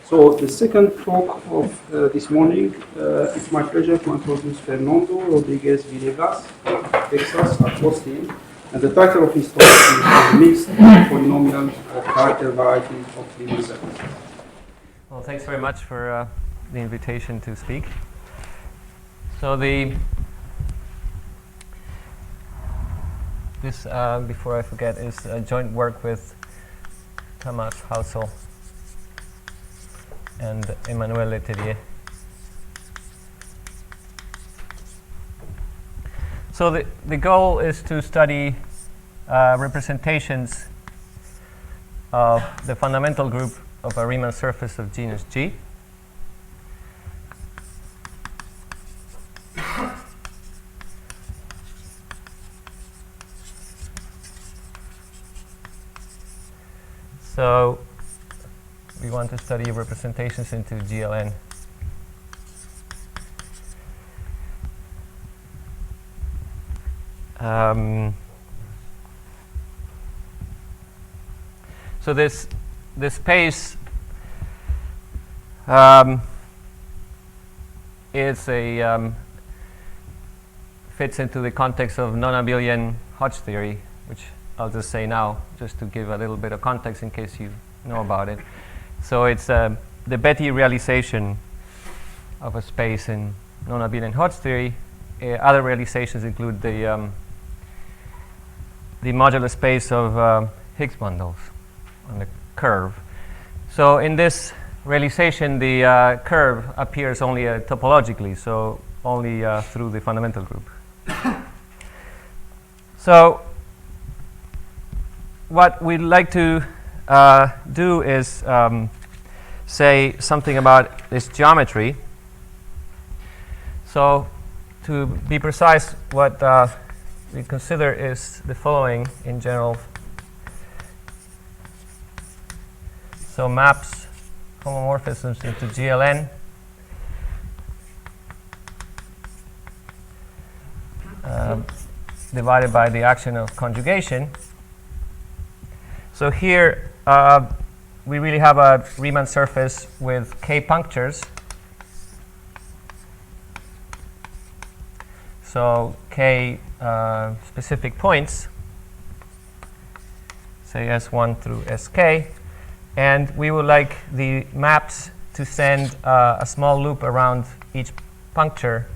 So the second talk of this morning, it's my pleasure to introduce Fernando Rodriguez-Villegas from Texas at Austin. And the title of his talk is Mixed Polynomials of Character Varieties of Riemann Surfaces. Well, thanks very much for the invitation to speak. So this, before I forget, is a joint work with Thomas Hausel and Emmanuel Letellier. So the goal is to study representations of the fundamental group of a Riemann surface of genus G. So we want to study representations into GLN. So this space is fits into the context of non-abelian Hodge theory, which I'll just say now, just to give a little bit of context in case you know about it. So it's the Betti realization of a space in non-abelian Hodge theory. Other realizations include the modular space of Higgs bundles on the curve. So in this realization, the curve appears only topologically, so only through the fundamental group. So what we'd like to do is say something about this geometry. So to be precise, what we consider is the following in general. So maps homomorphisms into GLN. Divided by the action of conjugation. So here we really have a Riemann surface with k punctures. So k specific points, say S1 through Sk. And we would like the maps to send a small loop around each puncture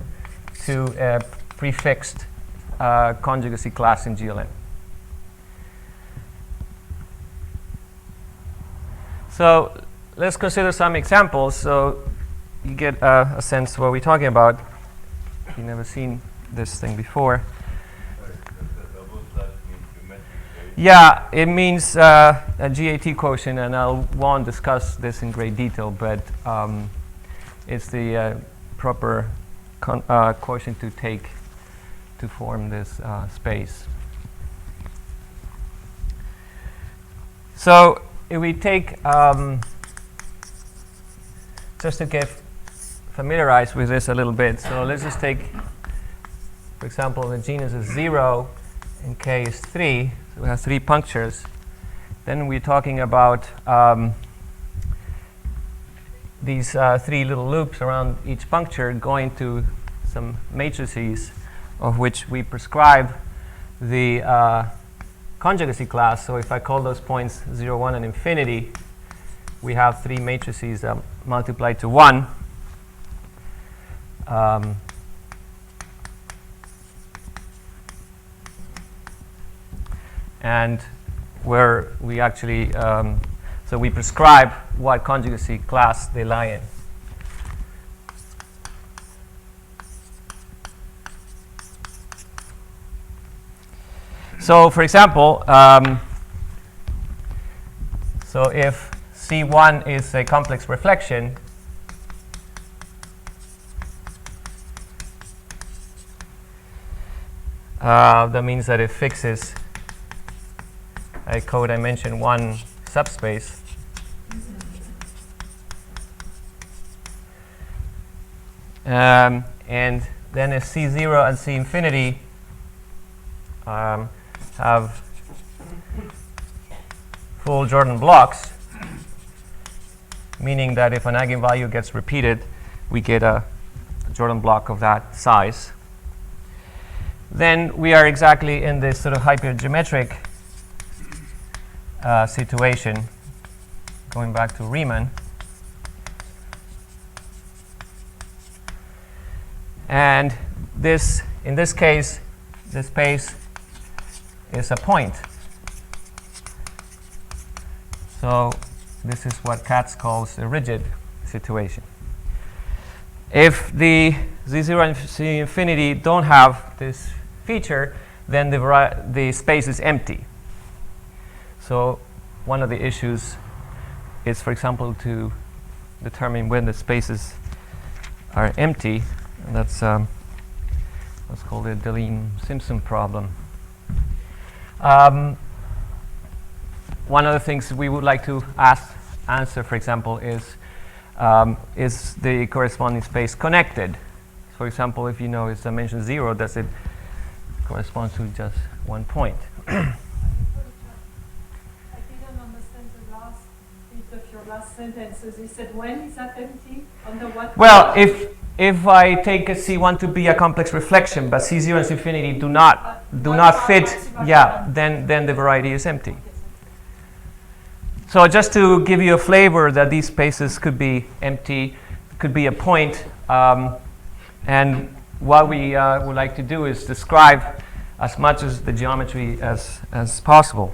to a prefixed conjugacy class in GLN. So let's consider some examples so you get a sense of what we're talking about. If you've never seen this thing before. Yeah, it means a GAT quotient, and I won't discuss this in great detail, but it's the proper quotient to take to form this space. So if we take, just to get familiarized with this a little bit, so let's just take, for example, the genus is 0 and k is 3. So we have 3 punctures. Then we're talking about these 3 little loops around each puncture going to some matrices of which we prescribe the conjugacy class. So if I call those points 0, 1, and infinity, we have 3 matrices multiplied to 1. And where we actually, so we prescribe what conjugacy class they lie in. So for example, so if C1 is a complex reflection, that means that it fixes a codimension 1 subspace. And then if C0 and C infinity have full Jordan blocks, meaning that if an eigenvalue gets repeated, we get a Jordan block of that size. Then we are exactly in this sort of hypergeometric situation, going back to Riemann. And this, in this case, the space is a point. So this is what Katz calls a rigid situation. If the Z0 and Z infinity don't have this feature, then the space is empty. So one of the issues is, for example, to determine when the spaces are empty. And that's what's called the Deligne-Simpson problem. One of the things we would like to answer, for example, is the corresponding space connected? For example, if you know its dimension 0, does it correspond to just one point? I didn't understand the last bit of your last sentences. You said when is that empty? Under what? Well, if I take a C1 to be a complex reflection, but C0 and C infinity do not fit, yeah, then the variety is empty. So just to give you a flavor that these spaces could be empty, could be a point, and what we would like to do is describe as much as the geometry as possible.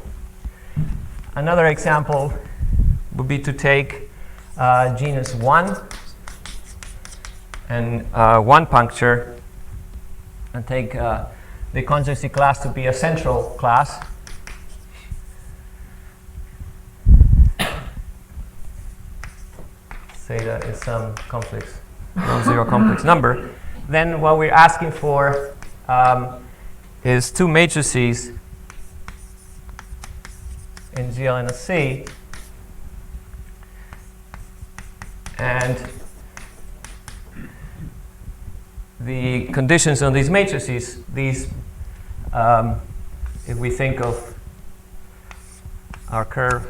Another example would be to take genus 1 and 1 puncture and take the conjugacy class to be a central class. Say that is some complex, non-zero complex number. Then what we're asking for is two matrices in GL and a C, and the conditions on these matrices, these, if we think of our curve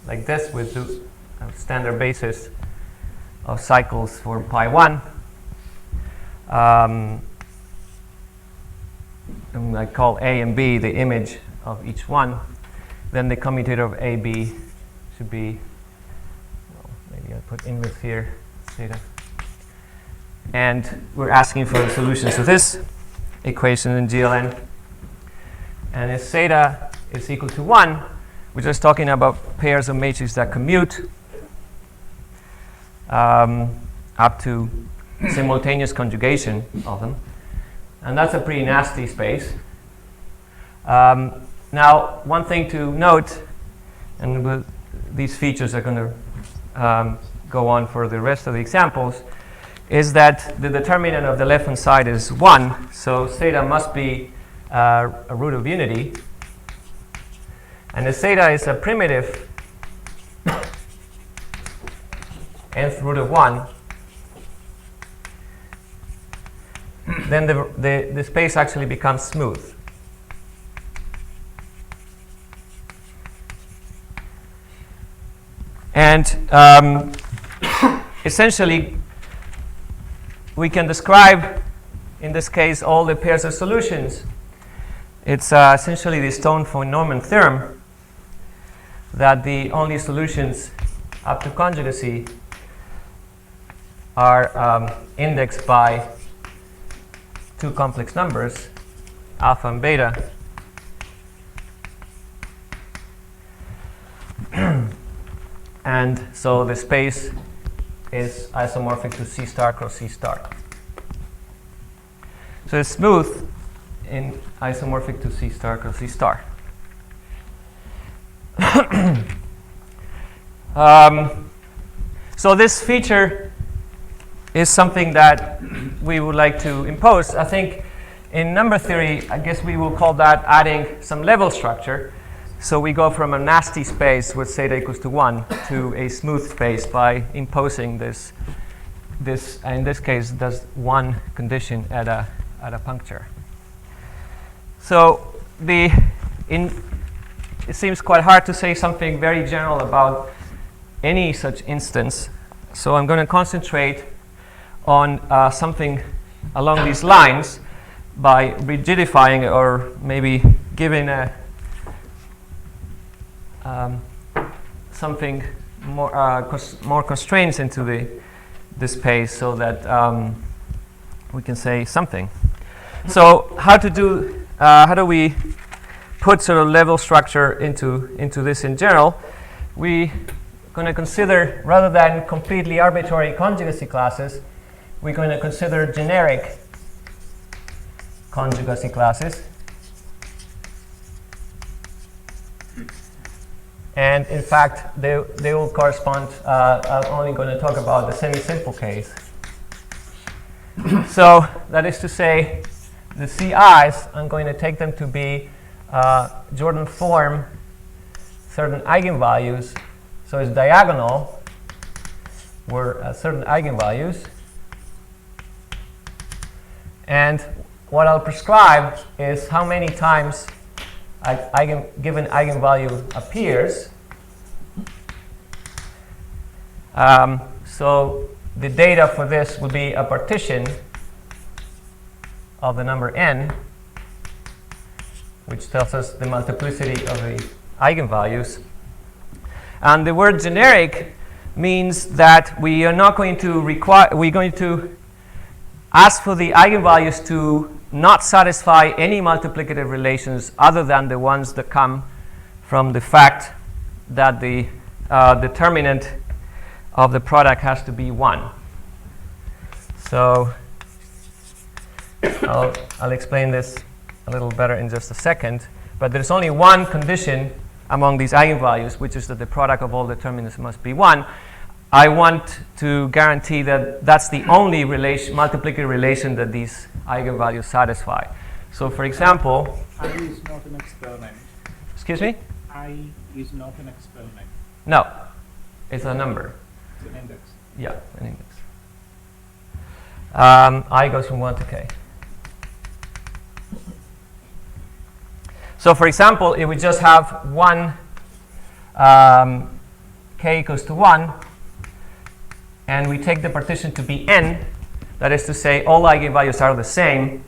like this with a standard basis of cycles for pi 1, and I call A and B the image of each one, then the commutator of AB should be, well, maybe I'll put inverse here, theta. And we're asking for the solutions to this equation in GLN. And if theta is equal to 1, we're just talking about pairs of matrices that commute up to simultaneous conjugation of them. And that's a pretty nasty space. Now, one thing to note, and these features are going to go on for the rest of the examples, is that the determinant of the left-hand side is 1, so theta must be a root of unity. And if theta is a primitive nth root of 1, then the space actually becomes smooth. And essentially, we can describe, in this case, all the pairs of solutions. It's essentially the Stone von Neumann theorem that the only solutions up to conjugacy are indexed by two complex numbers, alpha and beta. And so the space is isomorphic to C star cross C star. So it's smooth in isomorphic to C star cross C star. So this feature is something that we would like to impose. I think in number theory, I guess we will call that adding some level structure. So we go from a nasty space with theta equals to 1 to a smooth space by imposing this in this case, does one condition at a puncture. So it seems quite hard to say something very general about any such instance. So I'm going to concentrate on something along these lines by rigidifying or maybe giving a something more constraints into the space so that we can say something. So how do we put sort of level structure into this in general? We're going to consider, rather than completely arbitrary conjugacy classes, we're going to consider generic conjugacy classes. And in fact, they will correspond, I'm only going to talk about the semi-simple case. So that is to say, the CIs, I'm going to take them to be Jordan form certain eigenvalues. So it's diagonal were certain eigenvalues. And what I'll prescribe is how many times a given eigenvalue appears. So the data for this would be a partition of the number n, which tells us the multiplicity of the eigenvalues. And the word generic means that we are not going to require, we're going to ask for the eigenvalues to not satisfy any multiplicative relations other than the ones that come from the fact that the determinant of the product has to be 1. So I'll explain this a little better in just a second. But there's only one condition among these eigenvalues, which is that the product of all determinants must be 1. I want to guarantee that that's the only multiplicative relation that these eigenvalues satisfy. So for example, I is not an exponent. Excuse me? I is not an exponent. No, it's a number. It's an index. Yeah, an index. I goes from 1 to k. So for example, if we just have one k equals to 1, and we take the partition to be n, that is to say all eigenvalues are the same,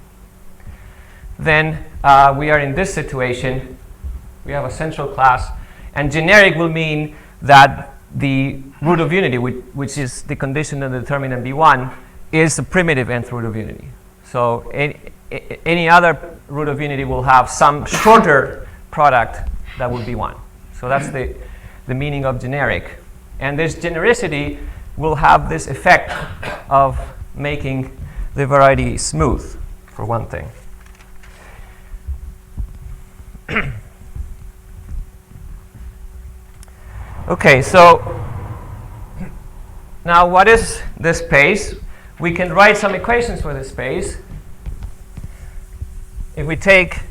then we are in this situation. We have a central class, and generic will mean that the root of unity, which is the condition that the determinant be 1, is the primitive nth root of unity. So any other root of unity will have some shorter product that would be 1. So that's the meaning of generic. And this genericity will have this effect of making the variety smooth, for one thing. Okay, so now what is this space? We can write some equations for this space. If we take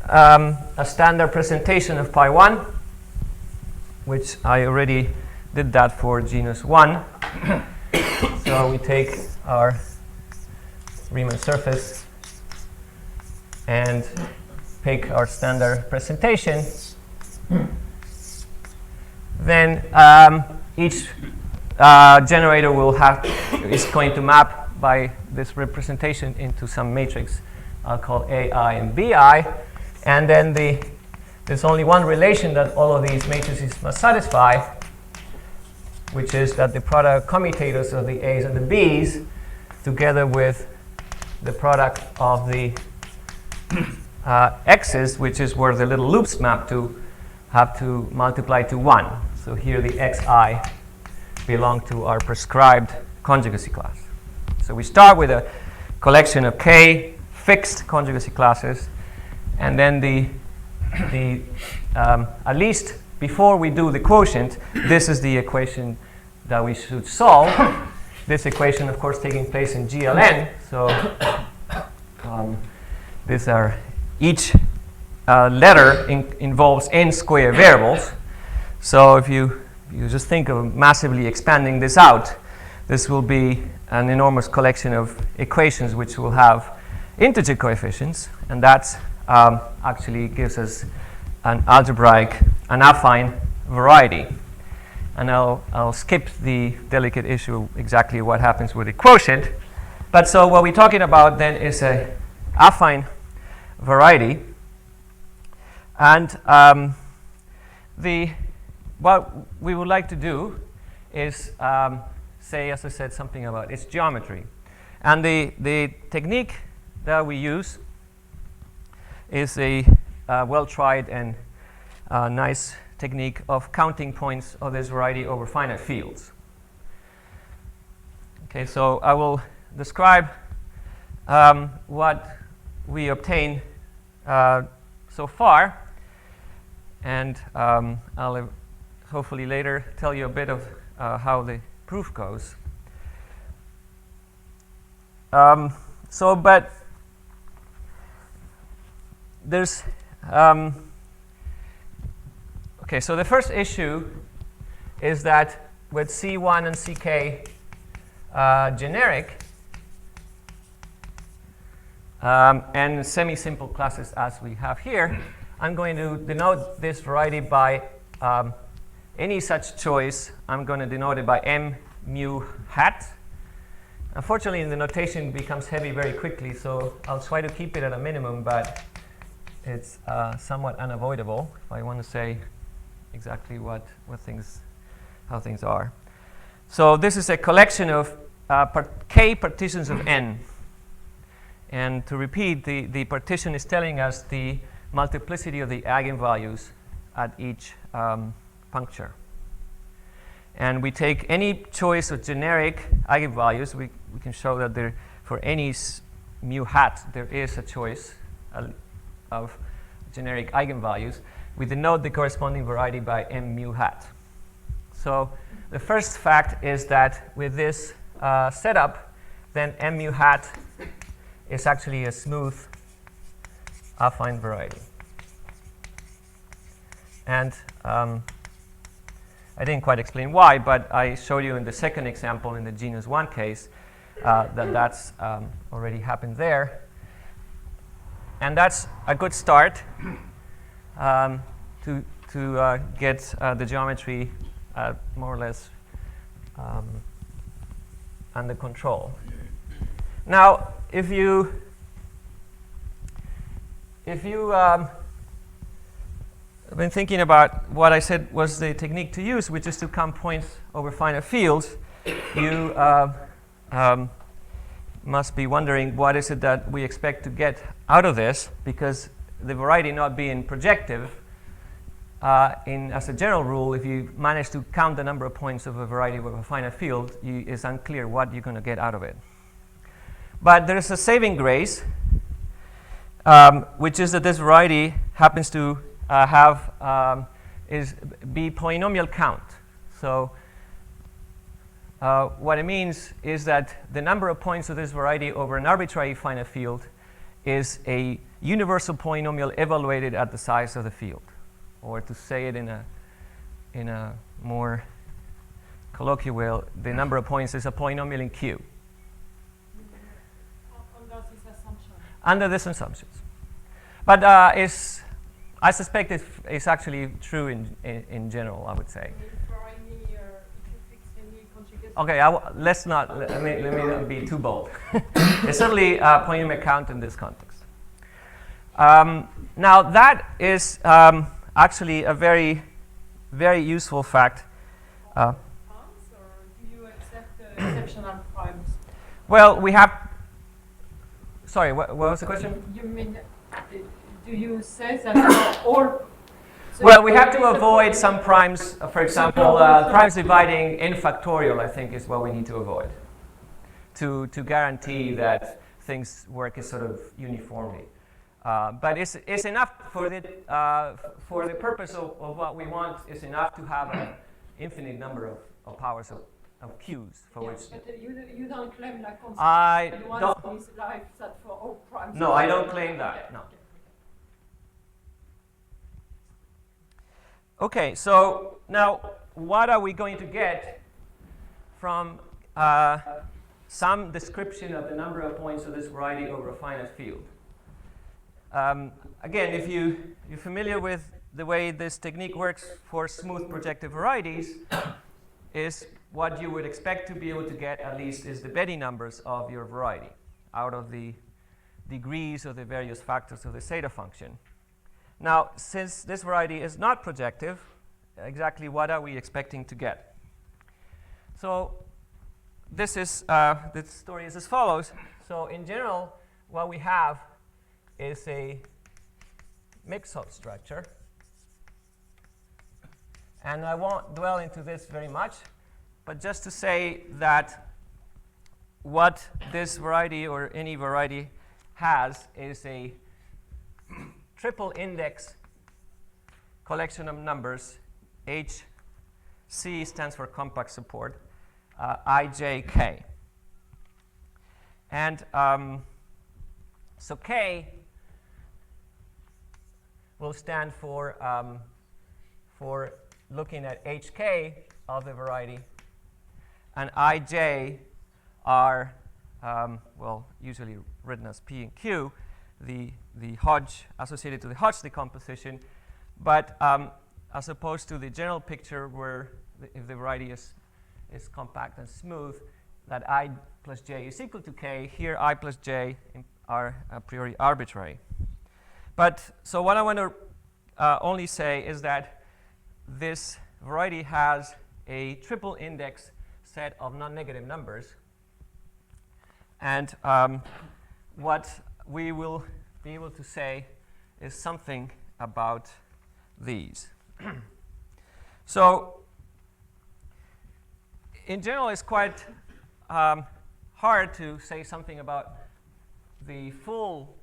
a standard presentation of pi 1, which I already did that for genus 1. So we take our Riemann surface and pick our standard presentation. Then each generator is going to map by this representation into some matrix I'll call AI and BI. And then there's only one relation that all of these matrices must satisfy, which is that the product commutators of the A's and the B's together with the product of the X's, which is where the little loops map to, have to multiply to 1. So here the Xi belong to our prescribed conjugacy class. So we start with a collection of k fixed conjugacy classes, and then at least before we do the quotient, this is the equation that we should solve. This equation, of course, taking place in GLN. So these are each letter involves n square variables. So if you just think of massively expanding this out, this will be an enormous collection of equations which will have integer coefficients, and that actually gives us an affine variety. And I'll skip the delicate issue exactly what happens with the quotient. But so what we're talking about then is a affine variety. And what we would like to do is say, as I said, something about its geometry. And the technique that we use is a well-tried and nice technique of counting points of this variety over finite fields. Okay, so I will describe what we obtained so far, and I'll hopefully later tell you a bit of how the proof goes. But there's okay, so the first issue is that with C1 and CK generic and semi-simple classes as we have here, I'm going to denote this variety by any such choice. I'm going to denote it by M mu hat. Unfortunately, the notation becomes heavy very quickly, so I'll try to keep it at a minimum, but it's somewhat unavoidable if I want to say exactly how things are. So this is a collection of k partitions of n. And to repeat, the partition is telling us the multiplicity of the eigenvalues at each puncture. And we take any choice of generic eigenvalues. We can show that there, for any mu hat, there is a choice of generic eigenvalues. We denote the corresponding variety by M mu hat. So the first fact is that with this setup, then M mu hat is actually a smooth affine variety. And I didn't quite explain why, but I showed you in the second example in the genus 1 case that's already happened there. And that's a good start to get the geometry more or less under control. Now, if you have been thinking about what I said was the technique to use, which is to count points over finite fields, you must be wondering what is it that we expect to get out of this, because the variety not being projective, as a general rule, if you manage to count the number of points of a variety with a finite field, it's unclear what you're going to get out of it. But there is a saving grace, which is that this variety happens to be polynomial count. So what it means is that the number of points of this variety over an arbitrary finite field is a universal polynomial evaluated at the size of the field. Or to say it in a more colloquial way, the number of points is a polynomial in Q. Under this assumption. Under these assumptions. But I suspect it's actually true in general, I would say. For any, if you fix any conjugate. Okay, let me not be too bold. It's certainly a polynomial count in this context. Now that is actually a very, very useful fact. Primes, or do you accept exceptional primes? Well, we have. Sorry, what was the question? You mean, do you say that all? Well, we have to avoid some primes. For example, primes dividing n factorial, I think, is what we need to avoid to guarantee that things work sort of uniformly. But it's enough for the purpose of what we want. It's enough to have an infinite number of powers of q's for which. But you don't claim like constant. I don't. Is life that for all primes. No, I don't claim that. No. Okay, so now what are we going to get from some description of the number of points of this variety over a finite field? Again, if you're familiar with the way this technique works for smooth projective varieties, is what you would expect to be able to get, at least, is the Betti numbers of your variety out of the degrees of the various factors of the zeta function. Now, since this variety is not projective, exactly what are we expecting to get? So this story is as follows. So in general, what we have is a mixed Hodge structure. And I won't dwell into this very much, but just to say that what this variety or any variety has is a triple index collection of numbers. HC stands for compact support, IJK. And so K will stand for looking at HK of the variety, and IJ are, well, usually written as P and Q, the Hodge associated to the Hodge decomposition, but as opposed to the general picture where if the variety is compact and smooth, that I plus J is equal to K, here I plus J are a priori arbitrary. But so what I want to only say is that this variety has a triple index set of non-negative numbers, and what we will be able to say is something about these. So in general, it's quite hard to say something about the full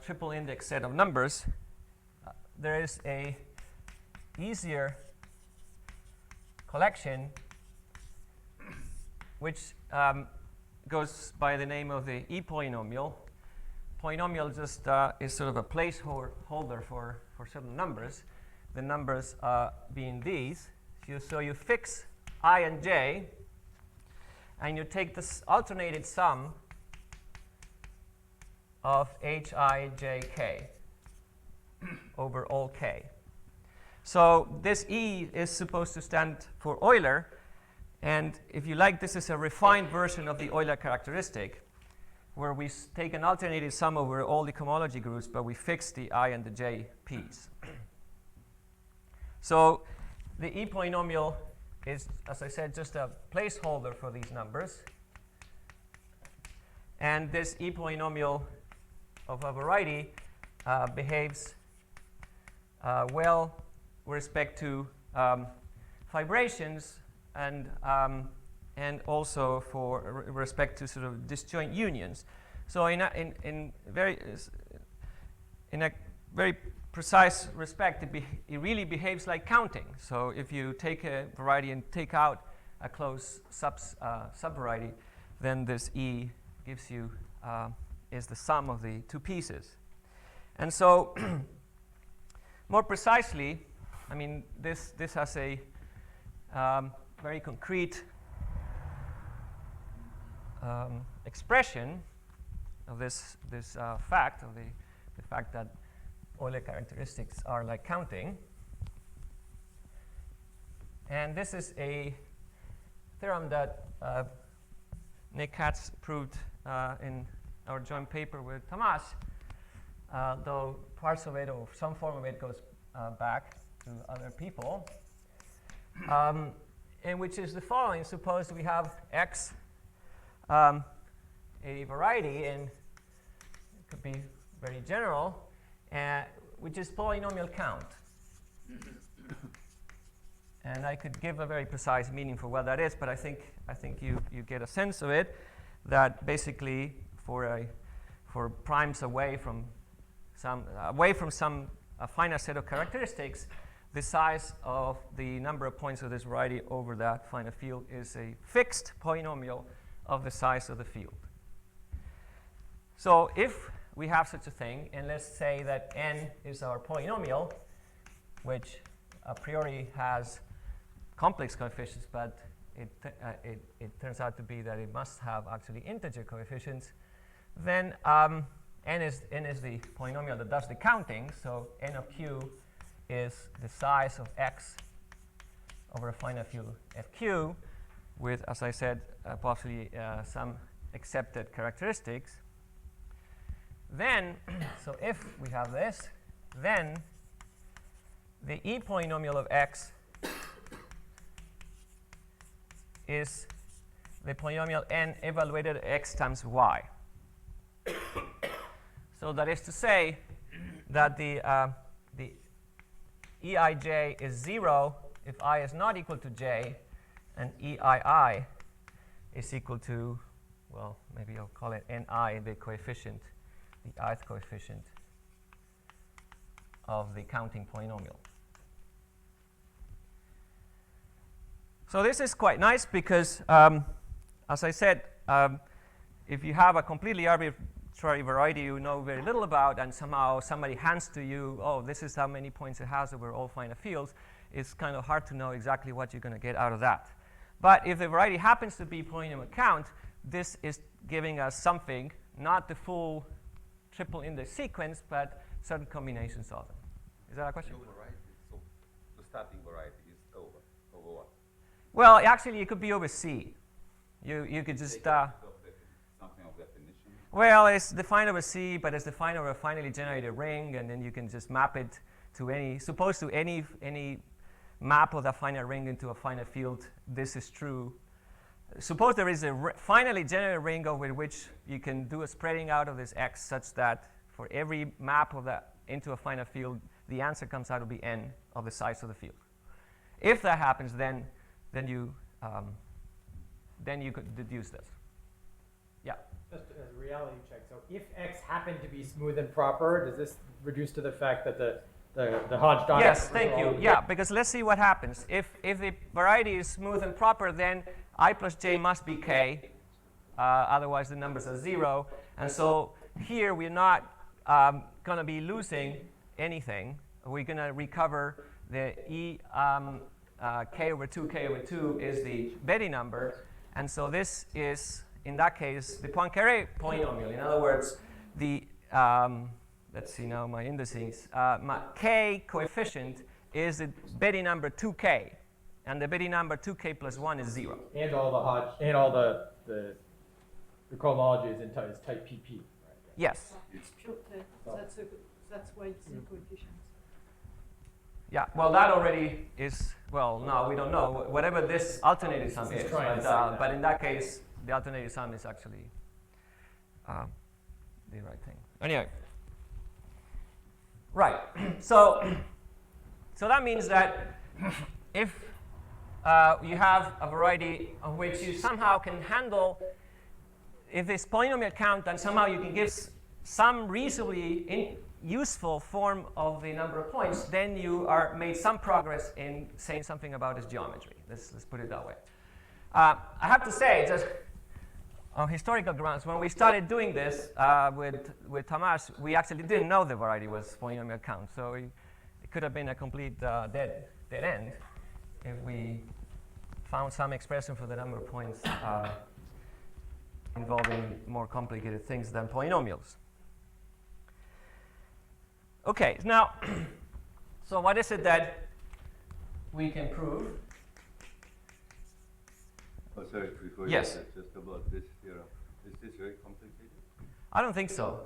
triple index set of numbers. There is a easier collection which goes by the name of the E polynomial. Polynomial just is sort of a placeholder for certain numbers, the numbers being these. So you fix I and j, and you take this alternated sum of hi, j, k over all k. So this E is supposed to stand for Euler, and if you like, this is a refined version of the Euler characteristic, where we take an alternated sum over all the cohomology groups, but we fix the I and the j p's. So the E polynomial is, as I said, just a placeholder for these numbers. And this E polynomial of a variety behaves well with respect to fibrations and also for respect to sort of disjoint unions. So in a very precise respect, it really behaves like counting. So if you take a variety and take out a closed subvariety, then this E gives you is the sum of the two pieces. And so more precisely, I mean, this has a very concrete expression of this fact, of the fact that Euler characteristics are like counting. And this is a theorem that Nick Katz proved in our joint paper with Tomas, though parts of it or some form of it goes back to other people, and which is the following. Suppose we have X, a variety, and it could be very general, which is polynomial count. And I could give a very precise meaning for what that is, but I think you get a sense of it, that basically for primes away from some finite set of characteristics, the size of the number of points of this variety over that finite field is a fixed polynomial of the size of the field. So if we have such a thing, and let's say that n is our polynomial, which a priori has complex coefficients, but it turns out to be that it must have actually integer coefficients, then n is the polynomial that does the counting. So n of q is the size of x over a finite field FQ with, as I said, possibly some accepted characteristics. Then, so if we have this, then the E polynomial of x is the polynomial n evaluated x times y. So that is to say that the EIJ is 0 if I is not equal to j, and EII is equal to, well, maybe I'll call it NI, the coefficient, the ith coefficient of the counting polynomial. So this is quite nice because, as I said, if you have a completely arbitrary variety you know very little about, and somehow somebody hands to you, oh, this is how many points it has over all finite fields, it's kind of hard to know exactly what you're going to get out of that. But if the variety happens to be polynomial count, this is giving us something, not the full triple index sequence, but certain combinations of them. Is that a question? Variety. So the starting variety is over what? Well, actually, it could be over C. You could just Something of definition. well, it's defined over C, but it's defined over a finally generated ring, and then you can just map it to any. Suppose to any map of that finite ring into a finite field. This is true. Suppose there is a finally generated ring over which you can do a spreading out of this x such that for every map of that into a finite field, the answer comes out to be n of the size of the field. If that happens, then you could deduce this. Yeah. Just as a reality check, so if x happened to be smooth and proper, does this reduce to the fact that the Hodge dot? Yes, thank you. Yeah, because let's see what happens. If the variety is smooth and proper, then I plus j must be k. Otherwise, the numbers are 0. And so here we're not going to be losing anything. We're going to recover the E k over 2 is the Betti number. And so this is, in that case, the Poincaré polynomial. In other words, the let's see now my indices. My k coefficient is the Betti number 2k, and the Betti number 2k plus 1 is 0. And all the Hodge and all the cohomology is in type PP. Right? Yes. It's pure that's why it's in coefficients. Yeah. Well, that already is. Well, no, we don't know. Whatever this alternating sum is, but in that case, the alternating sum is actually the right thing. Anyway. Right. So that means that if you have a variety of which you somehow can handle, if this polynomial count, then somehow you can give some reasonably useful form of the number of points, then you are made some progress in saying something about its geometry. Let's put it that way. I have to say, just on historical grounds, when we started doing this with Tamás, we actually didn't know the variety was polynomial count. So it could have been a complete dead end if we found some expression for the number of points involving more complicated things than polynomials. Okay, now, so what is it that we can prove? Oh, sorry, before Yes. you said just about this theorem. Is this very complicated? I don't think so,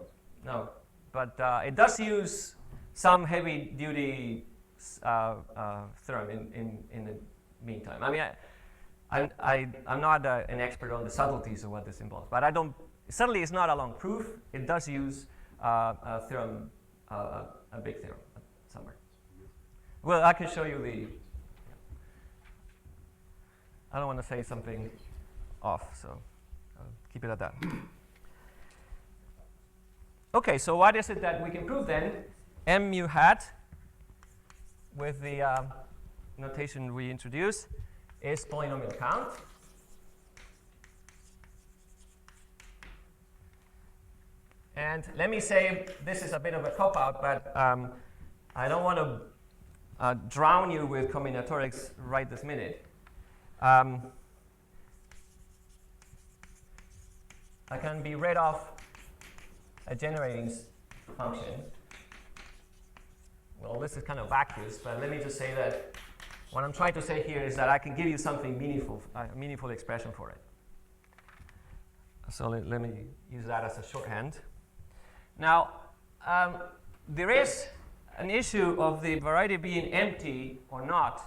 no. But it does use some heavy-duty theorem in the meantime. I mean, I'm not an expert on the subtleties of what this involves, but certainly it's not a long proof. It does use a theorem, a big theorem somewhere. Well, I can show you I don't want to say something off, so I'll keep it at that. Okay, so what is it that we can prove then? M mu hat, with the notation we introduced, is polynomial count. And let me say, this is a bit of a cop-out, but I don't want to drown you with combinatorics right this minute. I can be read off a generating function. Well, this is kind of vacuous, but let me just say that what I'm trying to say here is that I can give you something meaningful, a meaningful expression for it. So let me use that as a shorthand. Now, there is an issue of the variety being empty or not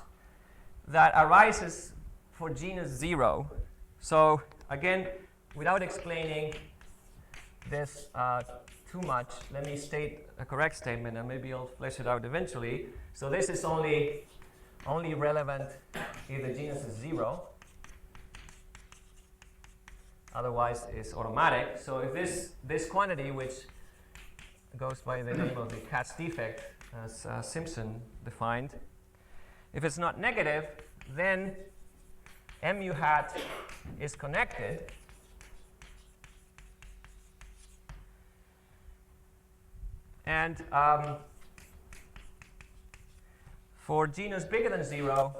that arises for genus 0. So again, without explaining this too much, let me state a correct statement, and maybe I'll flesh it out eventually. So this is only relevant if the genus is 0. Otherwise, it's automatic. So if this quantity, which goes by the name of the cat's defect, as Simpson defined, if it's not negative, then mu hat is connected. And for genus bigger than 0,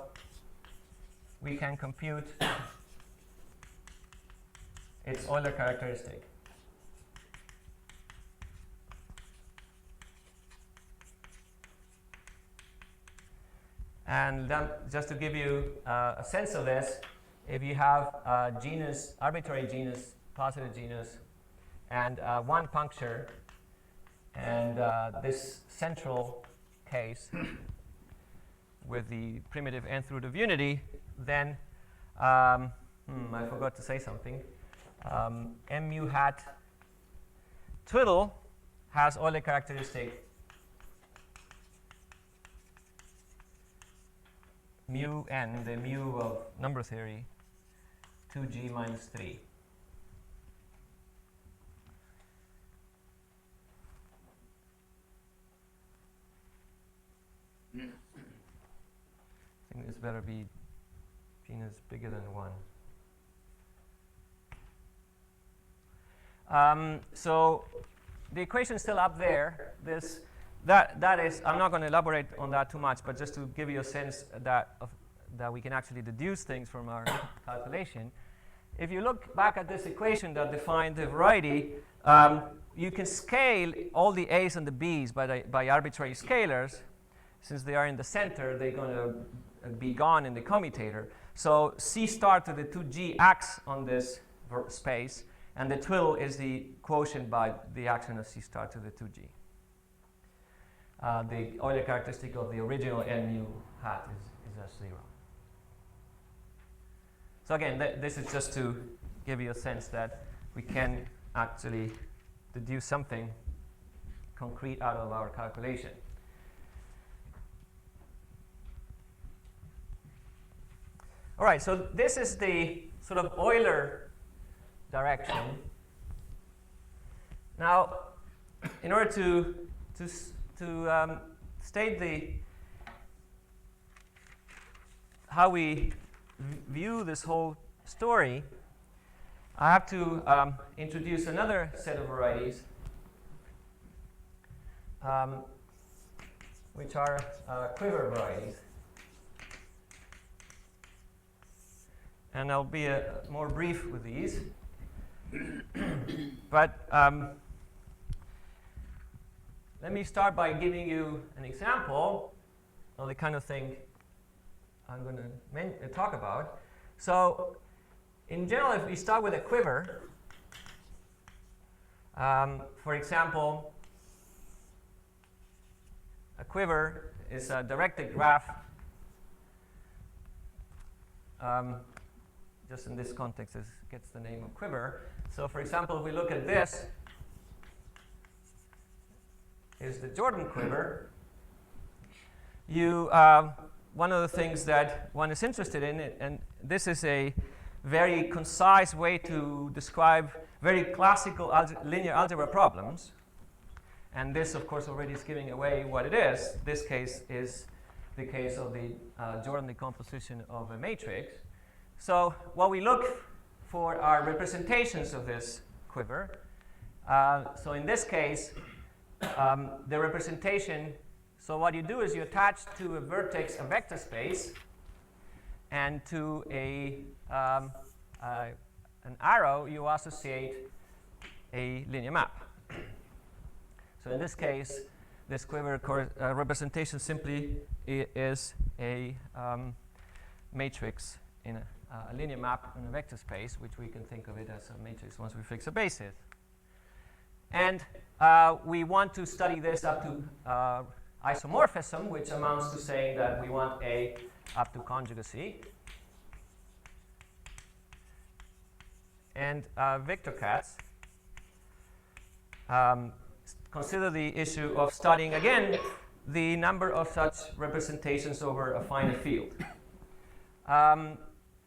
we can compute its Euler characteristic. And then, just to give you a sense of this, if you have a genus, arbitrary genus, positive genus, and one puncture, and this central case with the primitive nth root of unity, then I forgot to say something. Mu hat twiddle has Euler characteristic mu n, the mu of number theory, 2g minus 3. I think this better be genus bigger than 1. So the equation is still up there. That is, I'm not going to elaborate on that too much, but just to give you a sense that we can actually deduce things from our calculation. If you look back at this equation that defined the variety, you can scale all the a's and the b's by arbitrary scalars. Since they are in the center, they're going to be gone in the commutator. So c star to the 2g acts on this space, and the twiddle is the quotient by the action of c star to the 2g. The Euler characteristic of the original mu hat is as 0. So again, this is just to give you a sense that we can actually deduce something concrete out of our calculation. All right, so this is the sort of Euler direction. Now, in order to state how we view this whole story, I have to introduce another set of varieties, which are quiver varieties. And I'll be more brief with these. But let me start by giving you an example of the kind of thing I'm going to talk about. So in general, if we start with a quiver, for example, a quiver is a directed graph. Just in this context, it gets the name of quiver. So for example, if we look at this, is the Jordan quiver. One of the things that one is interested in, and this is a very concise way to describe very classical linear algebra problems, and this, of course, already is giving away what it is. This case is the case of the Jordan decomposition of a matrix. So what we look for are representations of this quiver. So in this case, the representation, so what you do is you attach to a vertex a vector space, and to an arrow you associate a linear map. So in this case, this quiver representation simply is a matrix in a linear map in a vector space, which we can think of it as a matrix once we fix a basis. And we want to study this up to isomorphism, which amounts to saying that we want A up to conjugacy. And Victor Katz consider the issue of studying, again, the number of such representations over a finite field.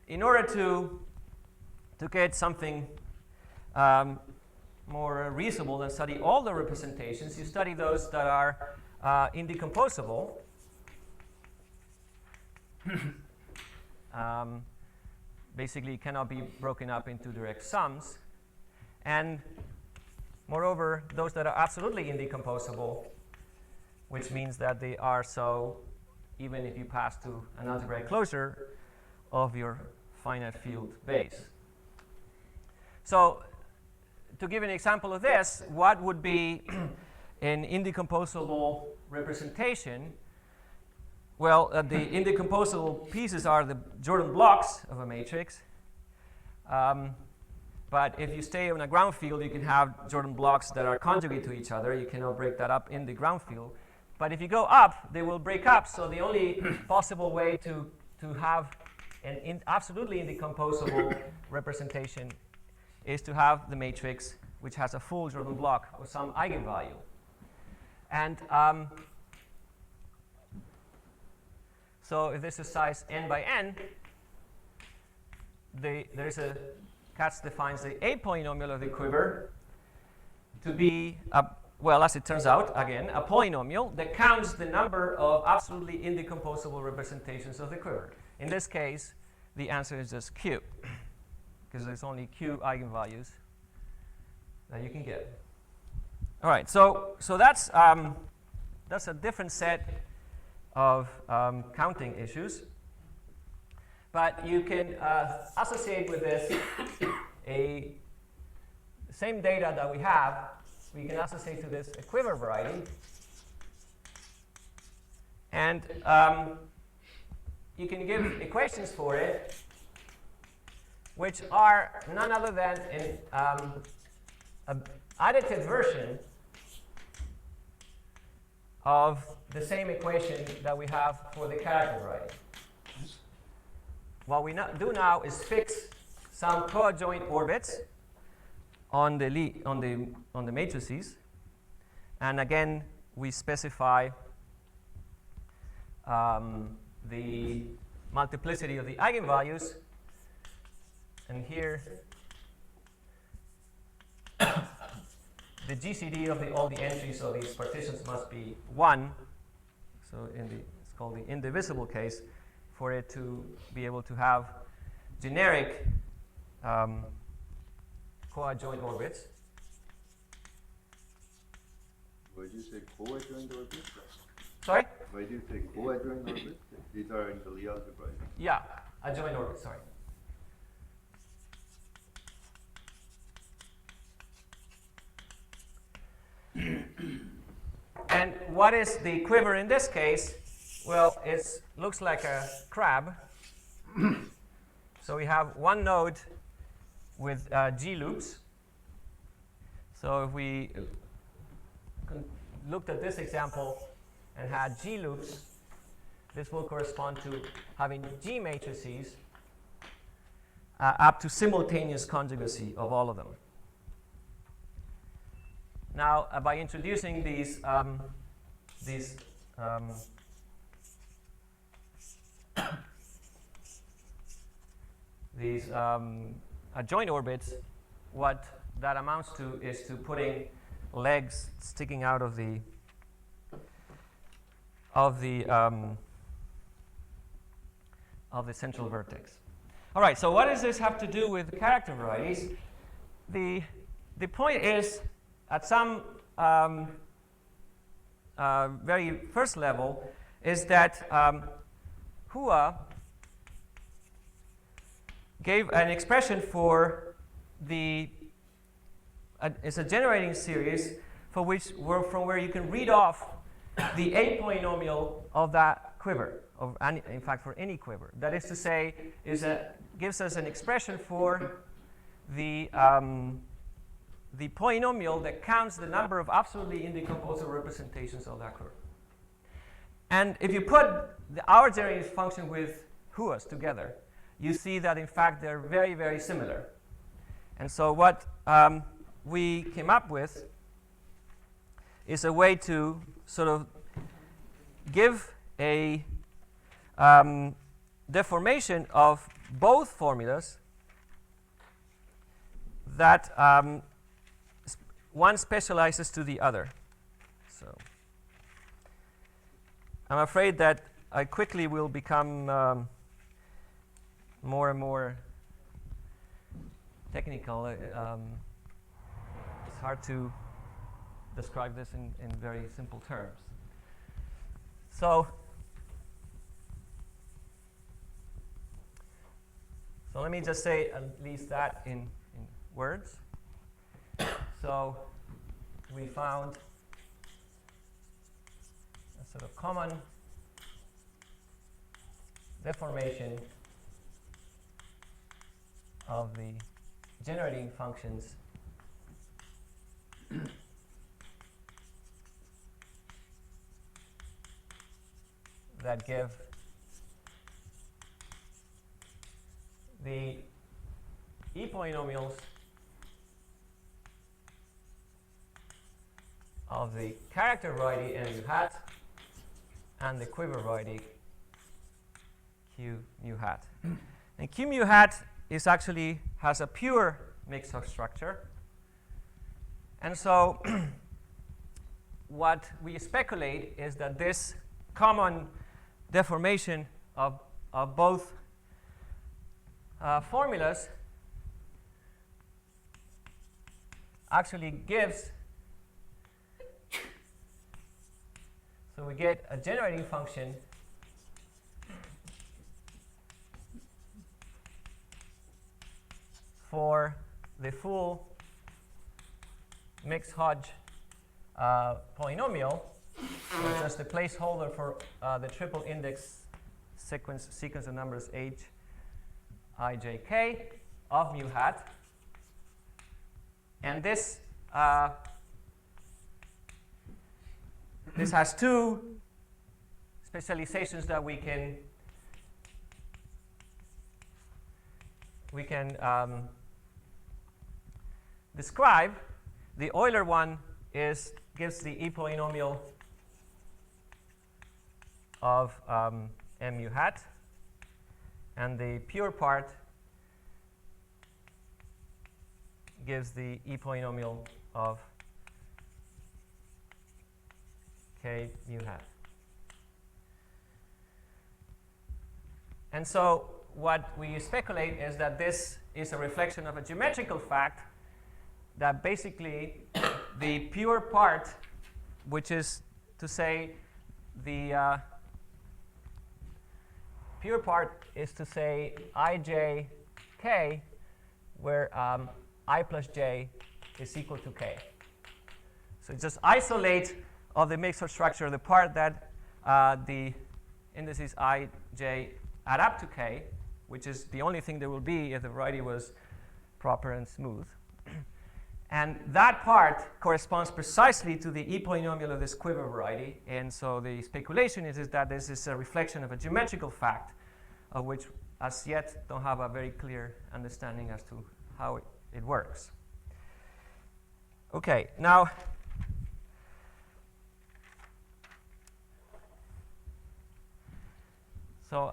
In order to get something more reasonable than study all the representations, you study those that are indecomposable. Basically cannot be broken up into direct sums. And moreover, those that are absolutely indecomposable, which means that they are so even if you pass to an algebraic closure of your finite field base. So to give an example of this, what would be an indecomposable representation? Well, the indecomposable pieces are the Jordan blocks of a matrix. But if you stay on a ground field, you can have Jordan blocks that are conjugate to each other. You cannot break that up in the ground field. But if you go up, they will break up. So the only possible way to have an absolutely indecomposable representation is to have the matrix which has a full Jordan block or some eigenvalue. And so if this is size n by n, there's a Katz defines the A polynomial of the quiver to be, well, as it turns out, again, a polynomial that counts the number of absolutely indecomposable representations of the quiver. In this case, the answer is just q, because there's only q eigenvalues that you can get. All right, so that's a different set of counting issues. But you can associate with this the same data that we have. We can associate to this a quiver variety. And you can give equations for it, which are none other than an additive version of the same equation that we have for the character variety. What we do now is fix some coadjoint orbits on the matrices, and again we specify the multiplicity of the eigenvalues, and here the GCD of all the entries of these partitions must be 1. So it's called the indivisible case, for it to be able to have generic coadjoint orbits. Why do you say coadjoint orbits? Sorry? Why do you say coadjoint orbits? These are in the Lie algebra. Yeah, adjoint orbits, sorry. And what is the quiver in this case? Well, it looks like a crab. So we have one node with G loops. So if we looked at this example and had G loops, this will correspond to having G matrices up to simultaneous conjugacy of all of them. Now, by introducing these adjoint orbits, what that amounts to is to putting legs sticking out of the central vertex. All right. So what does this have to do with character varieties? The point is, at some very first level, is that Hua gave an expression for it's a generating series for which from where you can read off the A polynomial of that quiver, of any, in fact, for any quiver. That is to say, gives us an expression for the polynomial that counts the number of absolutely indecomposable representations of that curve. And if you put our generating function with Hua's together, you see that, in fact, they're very, very similar. And so what we came up with is a way to sort of give a deformation of both formulas that one specializes to the other. So I'm afraid that I quickly will become more and more technical. It's hard to describe this in very simple terms. So let me just say at least that in words. So we found a sort of common deformation of the generating functions that give the E polynomials of the character variety M mu hat and the quiver variety Q mu hat. And Q mu hat is actually has a pure mixed-Hodge structure. And so what we speculate is that this common deformation of both formulas actually gives, so we get a generating function for the full mixed Hodge polynomial. So it's just a placeholder for the triple index sequence of numbers h, I, j, k of mu hat. And this this has two specializations that we can describe. The Euler one gives the E polynomial of M mu hat, and the pure part gives the E polynomial of K mu hat. And so what we speculate is that this is a reflection of a geometrical fact that basically the pure part, which is to say the pure part is to say ij k, where I plus j is equal to k. So just isolate of the mixed structure the part that the indices I, j add up to k, which is the only thing there will be if the variety was proper and smooth. And that part corresponds precisely to the E polynomial of this quiver variety. And so the speculation is that this is a reflection of a geometrical fact of which as yet don't have a very clear understanding as to how it works. Okay, now so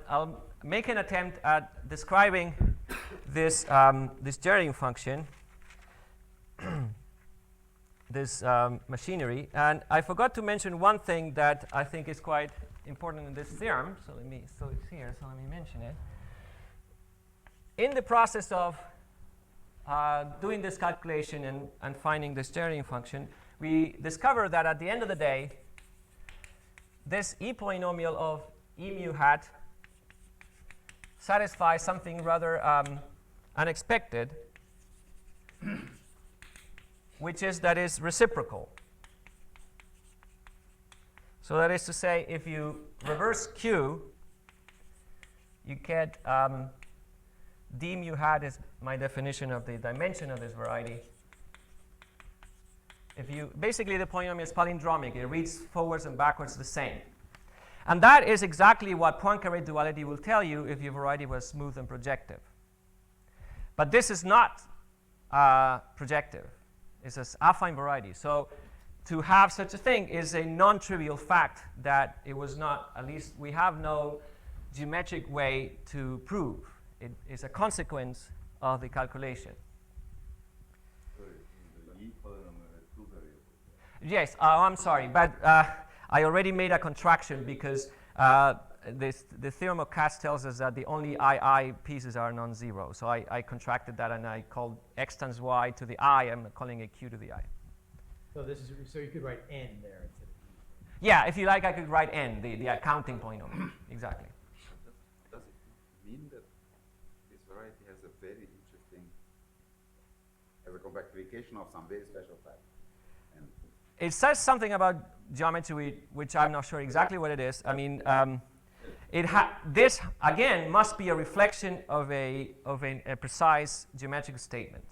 I'll make an attempt at describing this this generating function, this machinery. And I forgot to mention one thing that I think is quite important in this theorem. So it's here. So let me mention it. In the process of doing this calculation and finding this generating function, we discover that at the end of the day, this E polynomial of E mu hat satisfies something rather unexpected, which is that is reciprocal. So that is to say, if you reverse Q, you get d mu hat is my definition of the dimension of this variety. If you basically the polynomial is palindromic, it reads forwards and backwards the same. And that is exactly what Poincare duality will tell you if your variety was smooth and projective. But this is not projective. It's an affine variety. So to have such a thing is a non-trivial fact that it was not, at least we have no geometric way to prove. It is a consequence of the calculation. The E polynomial has two variables. Yes, I'm sorry, but I already made a contraction because the theorem of Katz tells us that the only I pieces are non-zero. So I contracted that and I called x times y to the I. I'm calling it q to the I. So this is so you could write n there instead of e. Yeah, if you like, I could write n, the accounting polynomial. Exactly. Does it mean that this variety has a very interesting, has a compactification of some very special type? And It says something about geometry, which I'm not sure exactly what it is. I mean, this again must be a reflection of a precise geometric statement,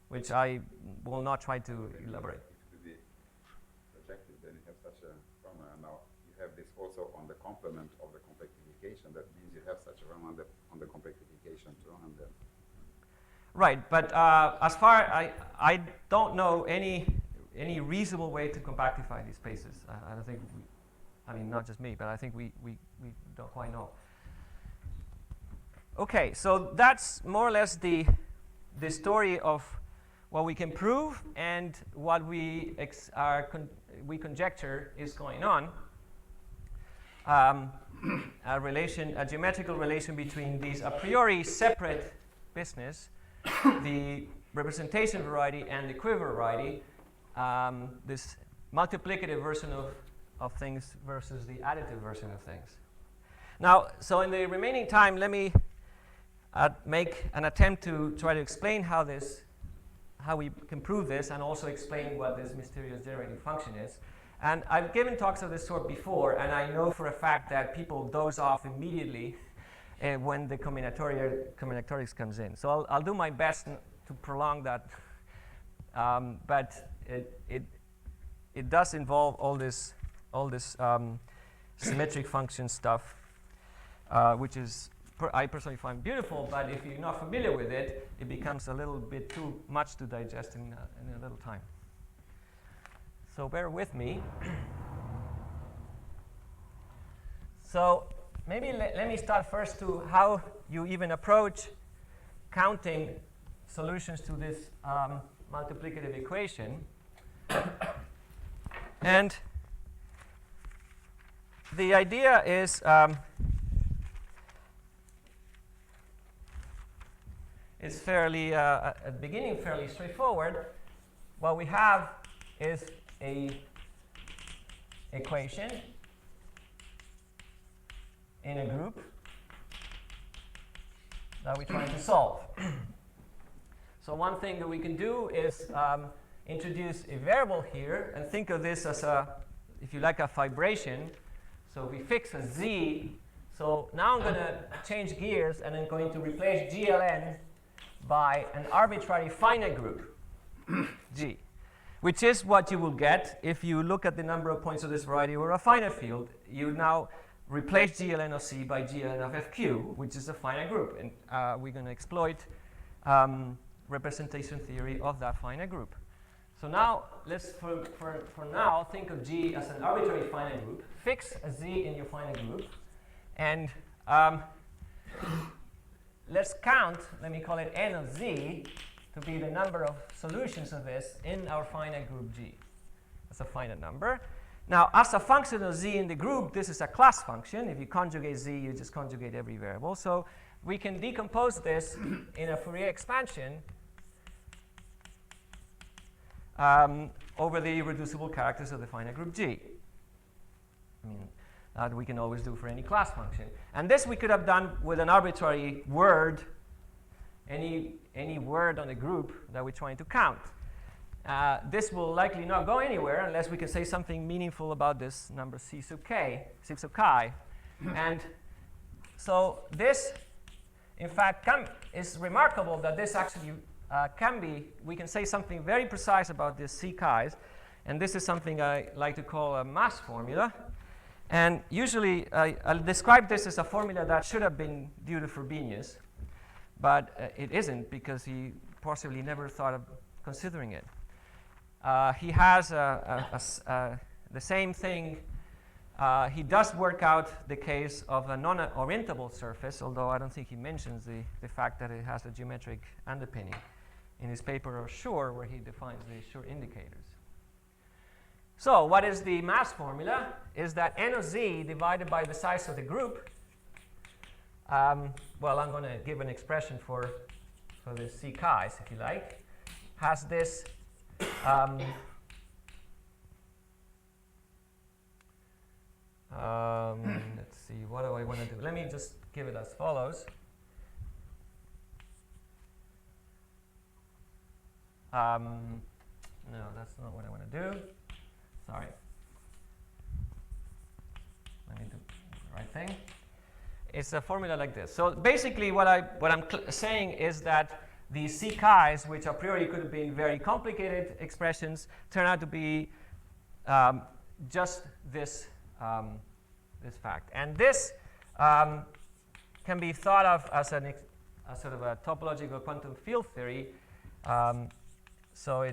which I will not try to elaborate. if it be projective, then you have such a formula. Now you have this also on the complement of the compactification. That means you have such a formula on the compactification too. And then Right, but as far I don't know any reasonable way to compactify these spaces. I don't think I mean, not just me, but I think we don't quite know. Okay, so that's more or less the story of what we can prove and what we conjecture is going on. A geometrical relation between these a priori separate business, the representation variety and the quiver variety, this multiplicative version of things versus the additive version of things. Now, so in the remaining time, let me make an attempt to try to explain how we can prove this and also explain what this mysterious generating function is. And I've given talks of this sort before, and I know for a fact that people doze off immediately when the combinatorics comes in. So I'll do my best to prolong that, but it does involve all this symmetric function stuff, which is I personally find beautiful. But if you're not familiar with it, it becomes a little bit too much to digest in a little time. So bear with me. So maybe let me start first to how you even approach counting solutions to this multiplicative equation. And the idea is fairly, at the beginning, fairly straightforward. What we have is a equation in a group that we're trying to solve. So one thing that we can do is introduce a variable here and think of this as if you like, a fibration. So we fix a z. So now I'm going to change gears and I'm going to replace gln by an arbitrary finite group, G, which is what you will get if you look at the number of points of this variety over a finite field. You now replace gln of C by gln of FQ, which is a finite group. And we're going to exploit representation theory of that finite group. So now let's, for now, think of G as an arbitrary finite group. Fix a Z in your finite group. And let's count, let me call it n of Z, to be the number of solutions of this in our finite group G. That's a finite number. Now, as a function of Z in the group, this is a class function. If you conjugate Z, you just conjugate every variable. So we can decompose this in a Fourier expansion over the irreducible characters of the finite group G. I mean, that we can always do for any class function. And this we could have done with an arbitrary word, any word on the group that we're trying to count. this will likely not go anywhere unless we can say something meaningful about this number c sub k, c sub chi. And so this, in fact, is remarkable that this actually can be, we can say something very precise about this c chi's. And this is something I like to call a mass formula. And usually I'll describe this as a formula that should have been due to Frobenius, but it isn't because he possibly never thought of considering it. He has the same thing. He does work out the case of a non-orientable surface, although I don't think he mentions the fact that it has a geometric underpinning in his paper on Schur, where he defines the Schur indicators. So what is the mass formula? Is that n of z divided by the size of the group. Well, I'm going to give an expression for the c chi's, if you like. Has this let's see, what do I want to do? Let me just give it as follows. No, that's not what I want to do. Sorry. Let me do the right thing. It's a formula like this. So basically what I'm saying is that these c chi's, which a priori could have been very complicated expressions, turn out to be just this, this fact. And this can be thought of as a sort of a topological quantum field theory. So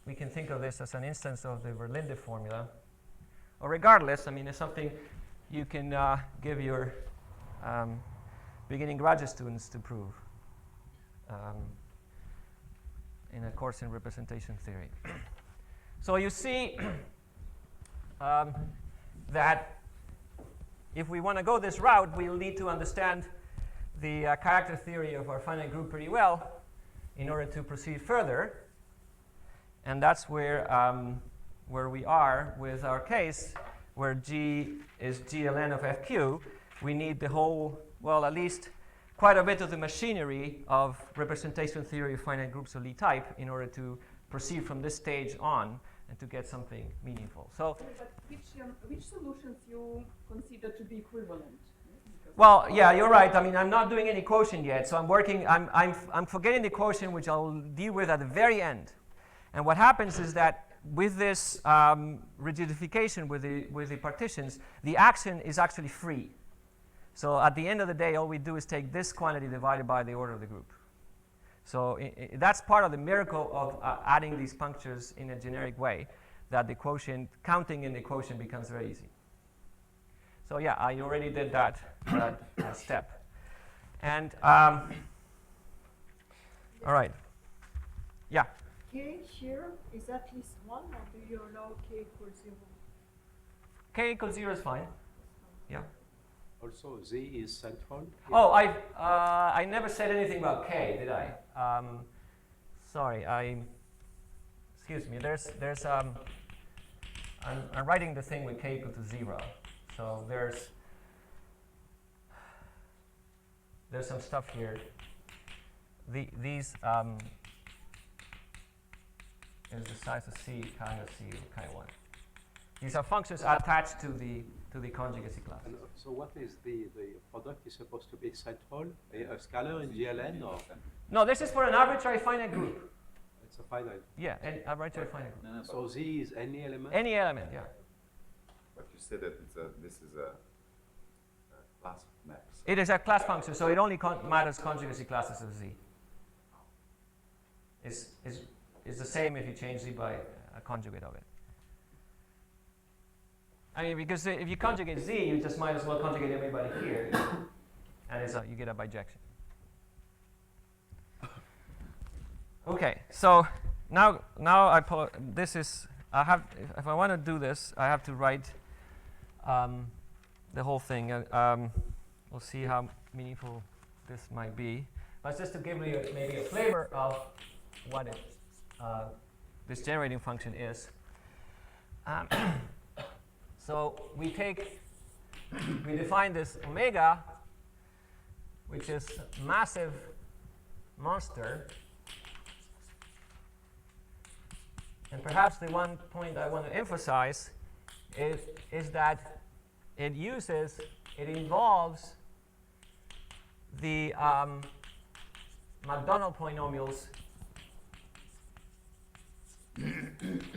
we can think of this as an instance of the Verlinde formula. Or regardless, I mean, it's something you can give your beginning graduate students to prove in a course in representation theory. So you see that if we want to go this route, we'll need to understand the character theory of our finite group pretty well in order to proceed further. And that's where we are with our case, where G is GLN of FQ. We need the whole, well, at least quite a bit of the machinery of representation theory of finite groups of Lie type in order to proceed from this stage on and to get something meaningful. So, but which solutions you consider to be equivalent? well, yeah, you're right. I mean, I'm not doing any quotient yet, so I'm forgetting the quotient, which I'll deal with at the very end. And what happens is that with this rigidification with the partitions, the action is actually free. So at the end of the day, all we do is take this quantity divided by the order of the group. So that's part of the miracle of adding these punctures in a generic way, that the quotient, counting in the quotient becomes very easy. So yeah, I already did that step. And all right. Yeah. K here is at least 1, or do you allow k equals 0? K equals 0 is fine. Yeah. Also, Z is central. Oh, I never said anything about K, did I? Sorry, excuse me. I'm writing the thing with K equal to 0. So there's some stuff here. These is the size of C, chi of C, chi 1. These are functions attached to the conjugacy class. And so what is the product is supposed to be central, a scalar in GLN, or? No, this is for an arbitrary finite group. It's a finite. Yeah, an arbitrary finite group. So Z is any element? Any element, yeah. But you said that this is a class max. It is a class function, so it only matters conjugacy classes of Z. It's the same if you change Z by a conjugate of it. I mean, because if you conjugate Z, you just might as well conjugate everybody here, and you get a bijection. Okay, so now if I want to do this, I have to write the whole thing. We'll see how meaningful this might be. But just to give you maybe a flavor of what this generating function is. So we define this omega, which is massive monster And perhaps the one point I want to emphasize is that it involves the Macdonald polynomials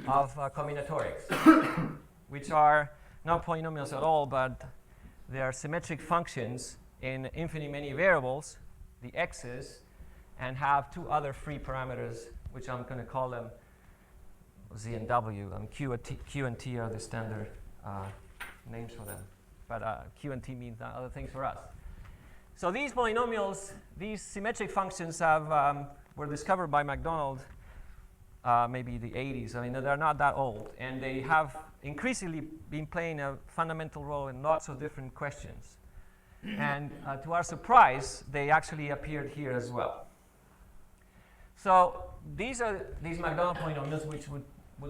of combinatorics, which are not polynomials at all, but they are symmetric functions in infinitely many variables, the x's, and have two other free parameters, which I'm going to call them z and w. Q and t are the standard names for them, but q and t means other things for us. So these polynomials, these symmetric functions were discovered by Macdonald maybe the 80s. I mean, they're not that old, and they have increasingly been playing a fundamental role in lots of different questions. And to our surprise, they actually appeared here as well. So these are these Macdonald polynomials, which would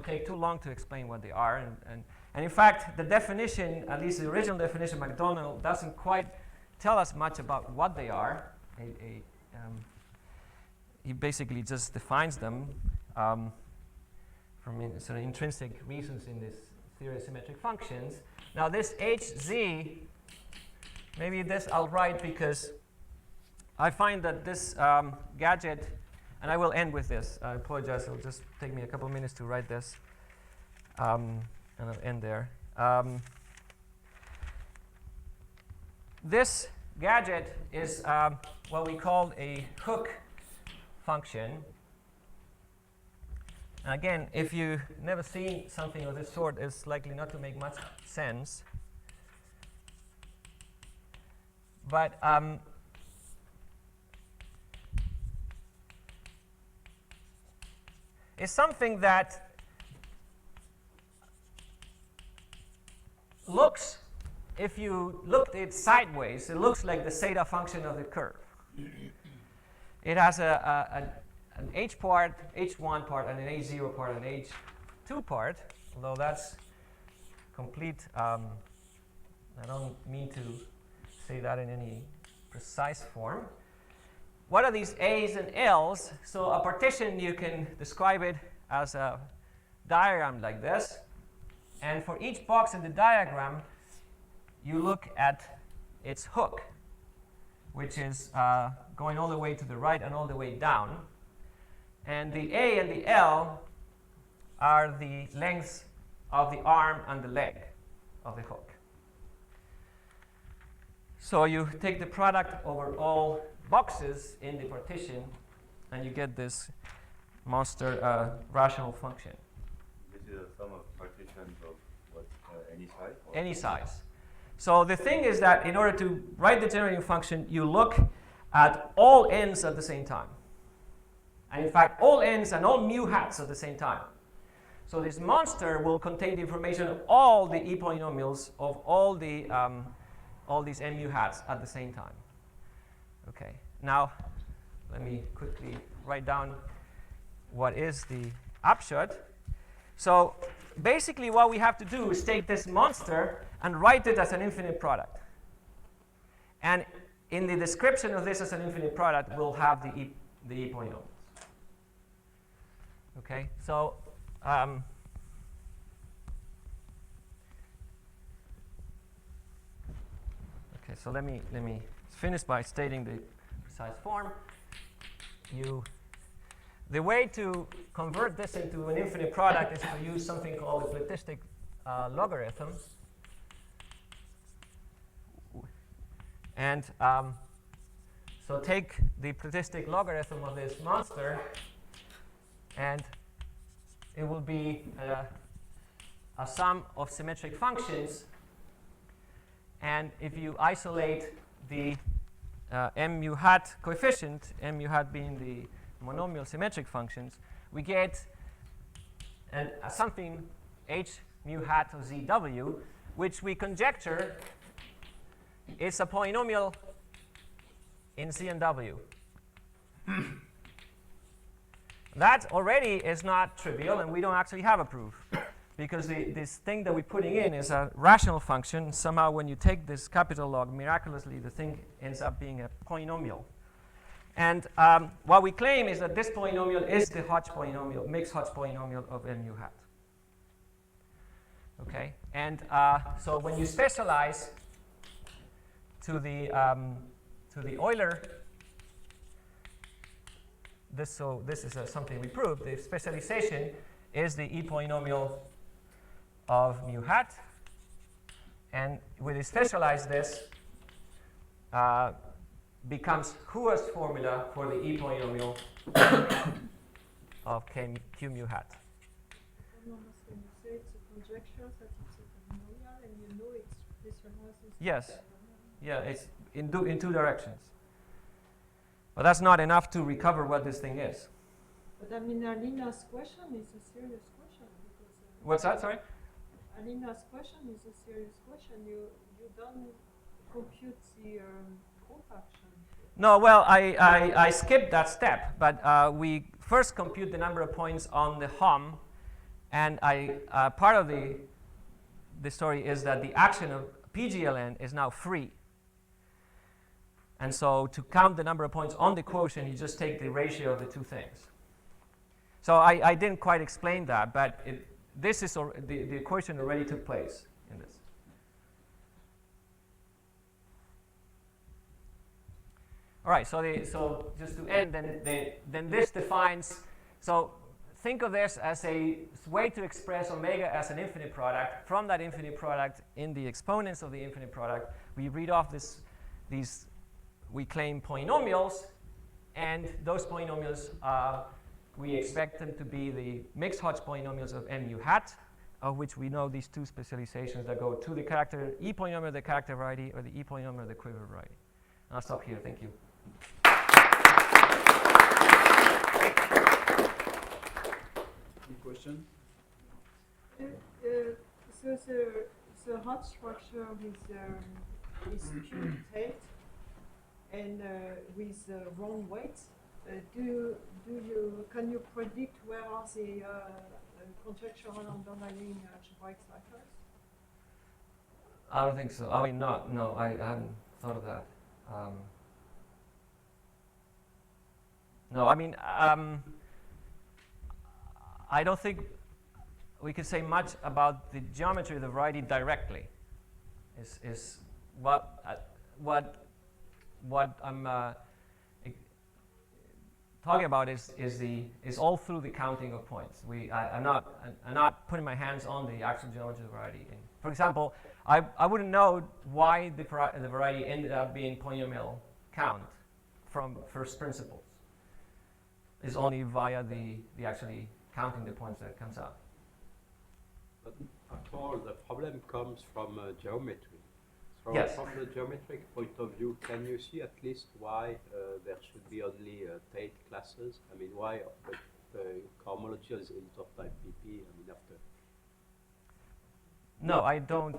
take too long to explain what they are. And in fact, the definition, at least the original definition of Macdonald, doesn't quite tell us much about what they are. He basically just defines them from sort of intrinsic reasons in this theory of symmetric functions. Now this hz, maybe this I'll write because I find that this gadget, and I will end with this. I apologize, it'll just take me a couple minutes to write this, and I'll end there. This gadget is what we call a hook function. And again, if you've never seen something of this sort, it's likely not to make much sense. But it's something that looks, if you looked at it sideways, it looks like the zeta function of the curve. It has an h part, h1 part, and an h0 part, and an h2 part, although that's complete. I don't mean to say that in any precise form. What are these A's and L's? So a partition, you can describe it as a diagram like this. And for each box in the diagram, you look at its hook, which is going all the way to the right and all the way down. And the A and the L are the lengths of the arm and the leg of the hook. So you take the product over all boxes in the partition, and you get this monster rational function. This is a sum of partitions of what, any size? Or Any size. So the thing is that in order to write the generating function, you look at all n's at the same time. And in fact, all n's and all mu hats at the same time. So this monster will contain the information of all the e polynomials of all these n mu hats at the same time. Okay. Now, let me quickly write down what is the upshot. So basically, what we have to do is take this monster and write it as an infinite product. And in the description of this as an infinite product, we'll have the e polynomials. Okay, so so let me finish by stating the precise form. The way to convert this into an infinite product is to use something called a platistic logarithm. And so take the platistic logarithm of this monster, and it will be a sum of symmetric functions. And if you isolate the m mu hat coefficient, m mu hat being the monomial symmetric functions, we get something h mu hat of zw, which we conjecture is a polynomial in z and w. That already is not trivial, and we don't actually have a proof, because this thing that we're putting in is a rational function. Somehow when you take this capital log, miraculously the thing ends up being a polynomial. And what we claim is that this polynomial is the Hodge polynomial, mixed Hodge polynomial of mu hat. Okay, and so when you specialize to the Euler, this is something we proved. The specialization is the E polynomial of mu hat, and when you specialize this, becomes Hua's formula for the E polynomial of Q mu hat. When you say it's a conjecture that it's a polynomial and you know it's specializes. Yes. Yeah, it's in two directions. But that's not enough to recover what this thing is. But I mean, Alina's question is a serious question. Because, What's that, sorry? Alina's question is a serious question. You don't compute the co-function. No, well, I skipped that step, but we first compute the number of points on the HOM, and part of the story is that the action of PGLN is now free. And so to count the number of points on the quotient, you just take the ratio of the two things. So I didn't quite explain that, but this is the equation already took place in this. All right, so just to end, then this defines, so think of this as a way to express omega as an infinite product. From that infinite product, in the exponents of the infinite product, we read off these, we claim polynomials, and those polynomials, we expect them to be the mixed Hodge polynomials of mu hat, of which we know these two specializations that go to the character E polynomial of the character variety or the E polynomial of the quiver variety. I'll stop here. Thank you. Any question? So the Hodge structure is pure Tate and with round weights. Can you predict where are the conjectural underlying algebraic cycles? I don't think so. I mean, no, I haven't thought of that. No, I mean, I don't think we could say much about the geometry of the variety directly. Is what I'm talking about is all through the counting of points. I'm not putting my hands on the actual geometry of the variety. For example, I wouldn't know why the variety ended up being polynomial count from first principles. It's only via the actually counting the points that comes out. But after all, the problem comes from geometry. So Yes. from the geometric point of view, can you see at least why there should be only Tate classes? I mean, why the cohomology is of type PP? I mean, after. No, I don't.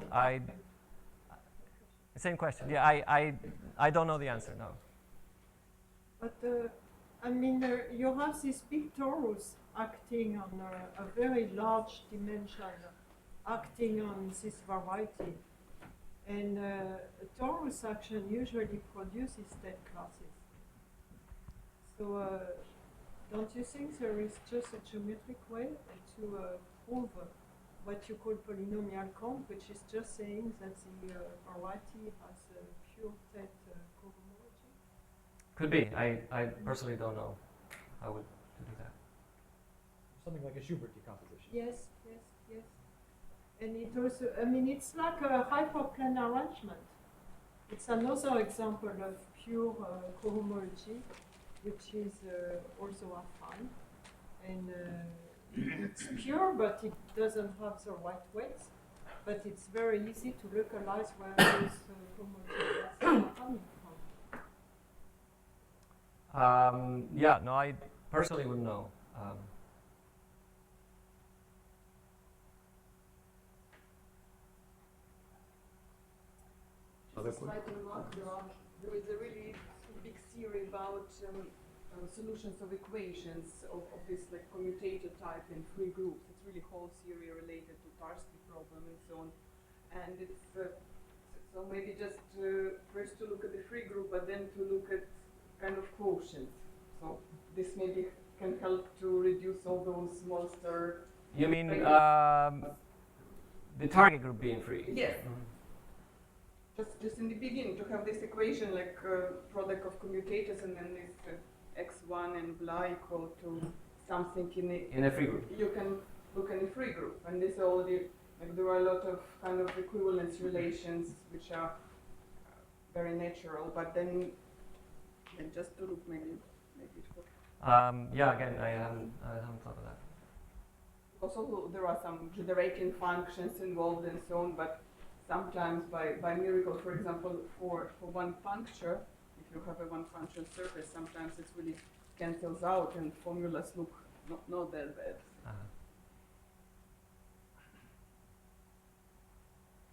Same question. Yeah, I don't know the answer. No. But I mean, you have this big torus acting on a very large dimension, acting on this variety. And torus action usually produces Tate classes. So don't you think there is just a geometric way to prove what you call polynomial count, which is just saying that the variety has a pure Tate cohomology? Could be. I personally don't know how to do that. Something like a Schubert decomposition. Yes. And it also, I mean, it's like a hyperplane arrangement. It's another example of pure cohomology, which is also affine. And it's pure, but it doesn't have the right weights. But it's very easy to localize where those cohomology are coming from. Yeah, no, I personally wouldn't know. Just a slight remark, there is a really big theory about solutions of equations of this like commutator type in free groups. It's really whole theory related to Tarski problem and so on. And it's so maybe just first to look at the free group, but then to look at kind of quotients. So this maybe can help to reduce all those monster. You mean the target group being free? Yes. Just in the beginning to have this equation like product of commutators and then this x1 and blah equal to something in a free group. You can look in a free group, and this already like there are a lot of kind of equivalence relations which are very natural, but then just to look maybe it would. Yeah, again, I haven't thought of that. Also, there are some generating functions involved and so on, but sometimes by miracle, for example, for one puncture, if you have a one function surface, sometimes it really cancels out and formulas look not that bad.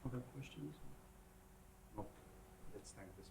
Other questions? Let's thank this.